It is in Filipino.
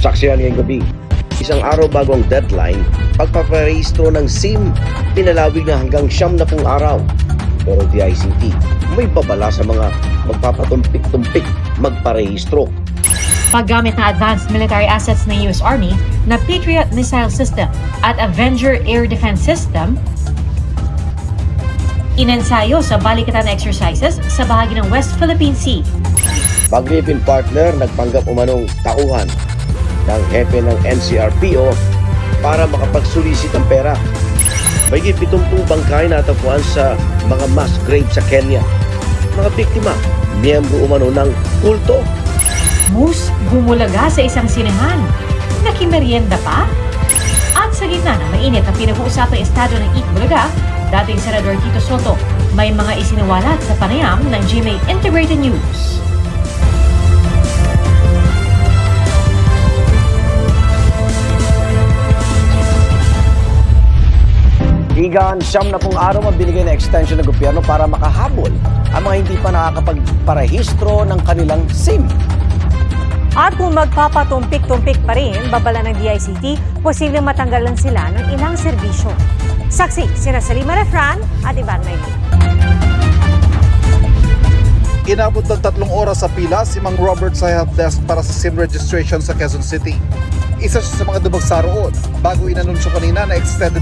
Saksihan ngayong gabi, isang araw bago ang deadline, pagpaparehistro ng SIM, pinalawig na hanggang 70 araw. Pero DICT, may babala sa mga magpapatumpik-tumpik magparehistro. Paggamit ng advanced military assets ng US Army na Patriot Missile System at Avenger Air Defense System, inensayo sa balikatan exercises sa bahagi ng West Philippine Sea. Pag-Philippine partner nagpanggap umanong tauhan ng hepe ng NCRPO para makapagsulisit ng pera. Mahigit 70 bangkay natagpuan sa mga mass grave sa Kenya. Mga biktima, miyembro umano ng kulto. Moose bumulaga sa isang sinehan. Nakimerienda pa? At sa gitna ng mainit na pinag-uusapang estado ng Itbulaga, dating Senador Tito Soto, may mga isiniwalat sa panayam ng GMA Integrated News. Higaan 70 araw ang binigay na extension ng gobyerno para makahabol ang mga hindi pa nakakapagparehistro ng kanilang SIM. At kung magpapatumpik-tumpik pa rin, babala ng DICT, posibleng matanggalan sila ng ilang serbisyo. Saksi, sina Salima Refran at Ivan Maylin. Inabot ng 3 oras sa pila si Mang Robert sa helpdesk para sa SIM registration sa Quezon City. Isa siya sa mga dumagsa roon bago inanunsyo kanina na extended